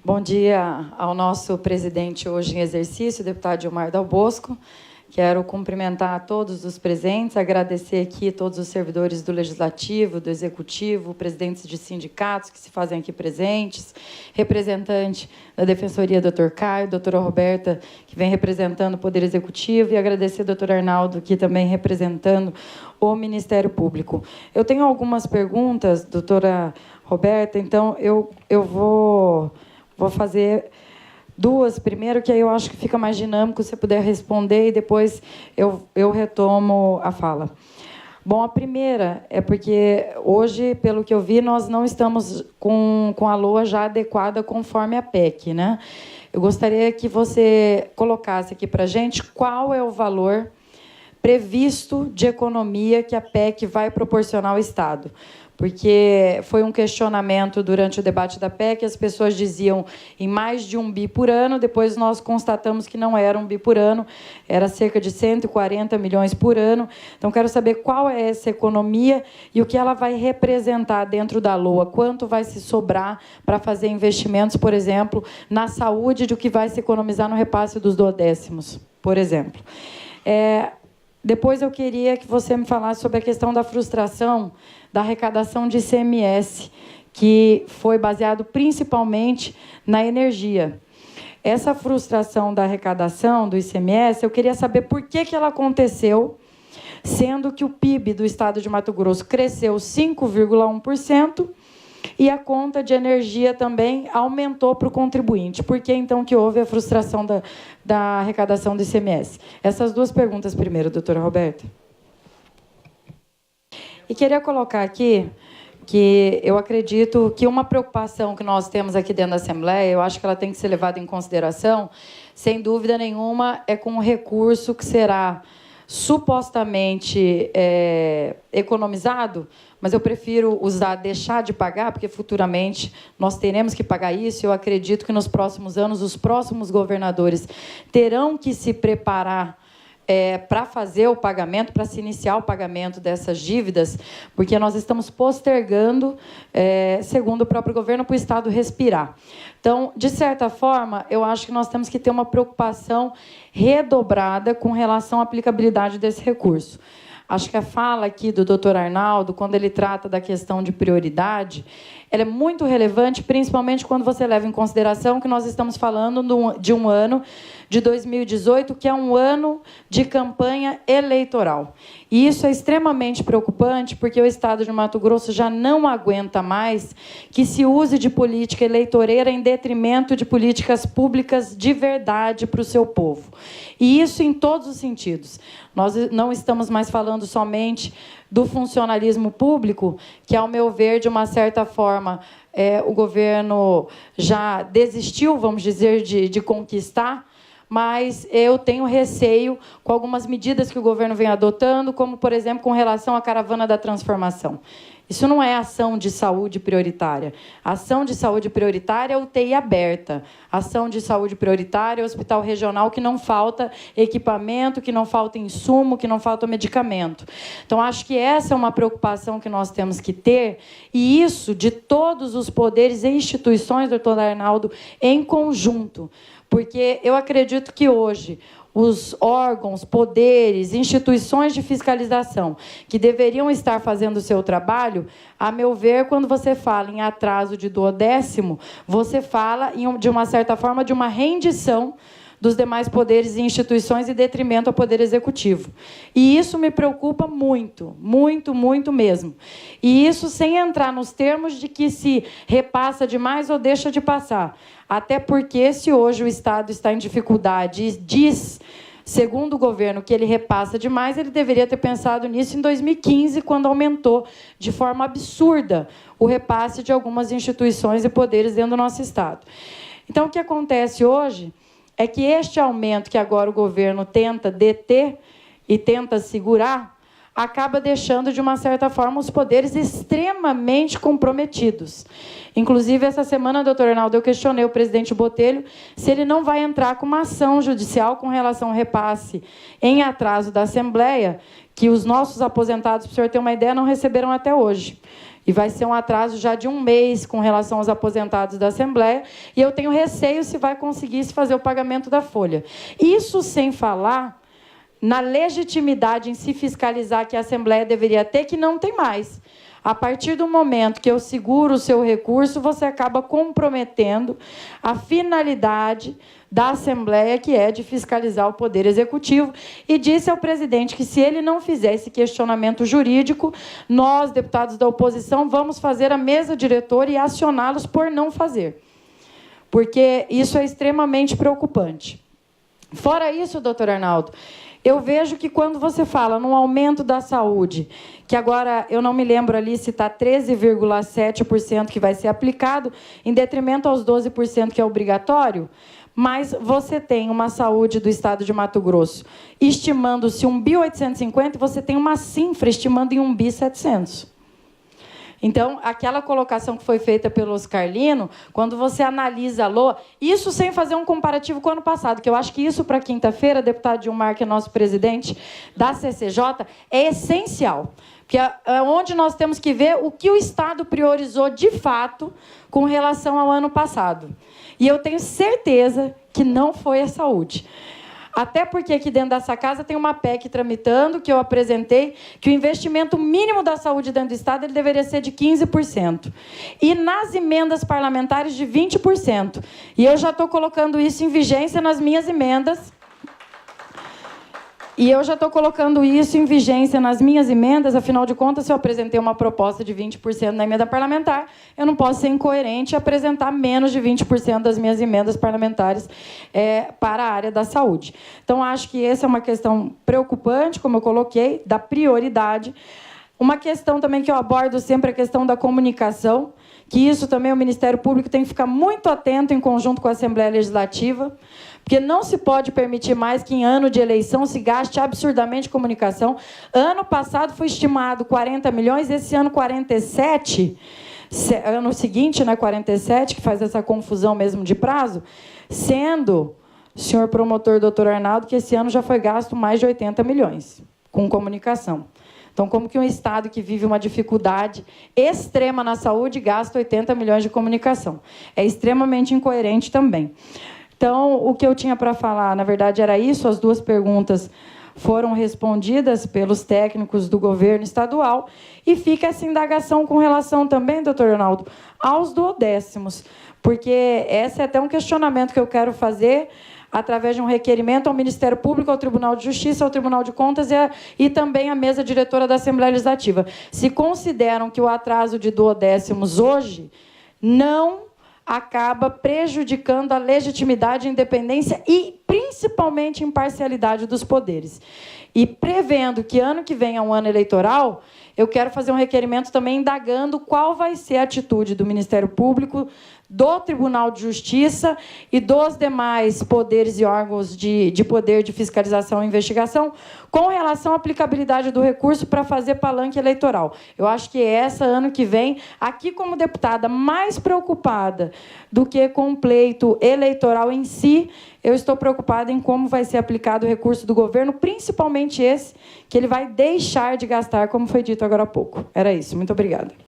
Bom dia ao nosso presidente hoje em exercício, o deputado Gilmar Dal Bosco. Quero cumprimentar todos os presentes, agradecer aqui todos os servidores do Legislativo, do Executivo, presidentes de sindicatos que se fazem aqui presentes, representante da Defensoria, doutor Caio, doutora Roberta, que vem representando o Poder Executivo, e agradecer ao doutor Arnaldo, que também representando o Ministério Público. Eu tenho algumas perguntas, doutora Roberta, então eu vou fazer duas primeiro, que aí eu acho que fica mais dinâmico, se você puder responder, e depois eu retomo a fala. Bom, a primeira é porque hoje, pelo que eu vi, nós não estamos com a LOA já adequada conforme a PEC, né? Eu gostaria que você colocasse aqui para a gente qual é o valor previsto de economia que a PEC vai proporcionar ao Estado. Porque foi um questionamento durante o debate da PEC, as pessoas diziam em mais de 1 bi por ano, depois nós constatamos que não era 1 bi por ano, era cerca de 140 milhões por ano. Então, quero saber qual é essa economia e o que ela vai representar dentro da LOA, quanto vai se sobrar para fazer investimentos, por exemplo, na saúde, do que vai se economizar no repasse dos duodécimos, por exemplo. Depois eu queria que você me falasse sobre a questão da frustração da arrecadação de ICMS, que foi baseado principalmente na energia. Essa frustração da arrecadação do ICMS, eu queria saber por que ela aconteceu, sendo que o PIB do Estado de Mato Grosso cresceu 5,1%, e a conta de energia também aumentou para o contribuinte. Por que, então, que houve a frustração da arrecadação do ICMS? Essas duas perguntas primeiro, doutora Roberta. E queria colocar aqui que eu acredito que uma preocupação que nós temos aqui dentro da Assembleia, eu acho que ela tem que ser levada em consideração, sem dúvida nenhuma, é com o recurso que será supostamente economizado, mas eu prefiro deixar de pagar, porque futuramente nós teremos que pagar isso. Eu acredito que nos próximos anos os próximos governadores terão que se preparar para fazer o pagamento, para se iniciar o pagamento dessas dívidas, porque nós estamos postergando, segundo o próprio governo, para o Estado respirar. Então, de certa forma, eu acho que nós temos que ter uma preocupação redobrada com relação à aplicabilidade desse recurso. Acho que a fala aqui do doutor Arnaldo, quando ele trata da questão de prioridade, ela é muito relevante, principalmente quando você leva em consideração que nós estamos falando de um ano de 2018, que é um ano de campanha eleitoral. E isso é extremamente preocupante, porque o Estado de Mato Grosso já não aguenta mais que se use de política eleitoreira em detrimento de políticas públicas de verdade para o seu povo. E isso em todos os sentidos. Nós não estamos mais falando somente do funcionalismo público, que, ao meu ver, de uma certa forma, o governo já desistiu, vamos dizer, de conquistar, mas eu tenho receio com algumas medidas que o governo vem adotando, como, por exemplo, com relação à caravana da transformação. Isso não é ação de saúde prioritária. Ação de saúde prioritária é UTI aberta. Ação de saúde prioritária é hospital regional, que não falta equipamento, que não falta insumo, que não falta medicamento. Então, acho que essa é uma preocupação que nós temos que ter, e isso de todos os poderes e instituições, doutor Arnaldo, em conjunto. Porque eu acredito que hoje os órgãos, poderes, instituições de fiscalização que deveriam estar fazendo o seu trabalho, a meu ver, quando você fala em atraso de duodécimo, você fala, de uma certa forma, de uma rendição dos demais poderes e instituições em detrimento ao Poder Executivo. E isso me preocupa muito, muito, muito mesmo. E isso sem entrar nos termos de que se repassa demais ou deixa de passar. Até porque, se hoje o Estado está em dificuldade e diz, segundo o governo, que ele repassa demais, ele deveria ter pensado nisso em 2015, quando aumentou de forma absurda o repasse de algumas instituições e poderes dentro do nosso Estado. Então, o que acontece hoje é que este aumento que agora o governo tenta deter e tenta segurar, acaba deixando, de uma certa forma, os poderes extremamente comprometidos. Inclusive, essa semana, doutor Arnaldo, eu questionei o presidente Botelho se ele não vai entrar com uma ação judicial com relação ao repasse em atraso da Assembleia, que os nossos aposentados, para o senhor ter uma ideia, não receberam até hoje. E vai ser um atraso já de 1 mês com relação aos aposentados da Assembleia, e eu tenho receio se vai conseguir se fazer o pagamento da folha. Isso sem falar na legitimidade em se fiscalizar que a Assembleia deveria ter, que não tem mais. A partir do momento que eu seguro o seu recurso, você acaba comprometendo a finalidade da Assembleia, que é de fiscalizar o Poder Executivo, e disse ao presidente que, se ele não fizer esse questionamento jurídico, nós, deputados da oposição, vamos fazer a mesa diretora e acioná-los por não fazer, porque isso é extremamente preocupante. Fora isso, doutor Arnaldo, eu vejo que quando você fala num aumento da saúde, que agora eu não me lembro ali se está 13,7% que vai ser aplicado, em detrimento aos 12% que é obrigatório, mas você tem uma saúde do estado de Mato Grosso estimando-se 1.850, você tem uma Cinfra estimando em 1.700. Então, aquela colocação que foi feita pelo Oscar Lino, quando você analisa a LOA, isso sem fazer um comparativo com o ano passado, que eu acho que isso, para quinta-feira, deputado Gilmar, que é nosso presidente da CCJ, é essencial. Porque é onde nós temos que ver o que o Estado priorizou de fato com relação ao ano passado. E eu tenho certeza que não foi a saúde. Até porque aqui dentro dessa casa tem uma PEC tramitando, que eu apresentei, que o investimento mínimo da saúde dentro do Estado ele deveria ser de 15%. E nas emendas parlamentares de 20%. E eu já estou colocando isso em vigência nas minhas emendas. Afinal de contas, se eu apresentei uma proposta de 20% na emenda parlamentar, eu não posso ser incoerente e apresentar menos de 20% das minhas emendas parlamentares para a área da saúde. Então, acho que essa é uma questão preocupante, como eu coloquei, da prioridade. Uma questão também que eu abordo sempre é a questão da comunicação, que isso também o Ministério Público tem que ficar muito atento em conjunto com a Assembleia Legislativa, porque não se pode permitir mais que, em ano de eleição, se gaste absurdamente comunicação. Ano passado foi estimado 40 milhões, esse ano 47, ano seguinte, né, 47, que faz essa confusão mesmo de prazo, sendo, senhor promotor doutor Arnaldo, que esse ano já foi gasto mais de 80 milhões com comunicação. Então, como que um Estado que vive uma dificuldade extrema na saúde gasta 80 milhões de comunicação? É extremamente incoerente também. Então, o que eu tinha para falar, na verdade, era isso. As 2 perguntas foram respondidas pelos técnicos do governo estadual. E fica essa indagação com relação também, doutor Arnaldo, aos duodécimos. Porque esse é até um questionamento que eu quero fazer através de um requerimento ao Ministério Público, ao Tribunal de Justiça, ao Tribunal de Contas e também à mesa diretora da Assembleia Legislativa. Se consideram que o atraso de duodécimos hoje não acaba prejudicando a legitimidade, a independência e, principalmente, a imparcialidade dos poderes. E prevendo que ano que vem é um ano eleitoral, eu quero fazer um requerimento também indagando qual vai ser a atitude do Ministério Público, do Tribunal de Justiça e dos demais poderes e órgãos de poder de fiscalização e investigação com relação à aplicabilidade do recurso para fazer palanque eleitoral. Eu acho que essa, ano que vem, aqui como deputada mais preocupada do que com o pleito eleitoral em si, eu estou preocupada em como vai ser aplicado o recurso do governo, principalmente esse, que ele vai deixar de gastar, como foi dito agora há pouco. Era isso. Muito obrigada.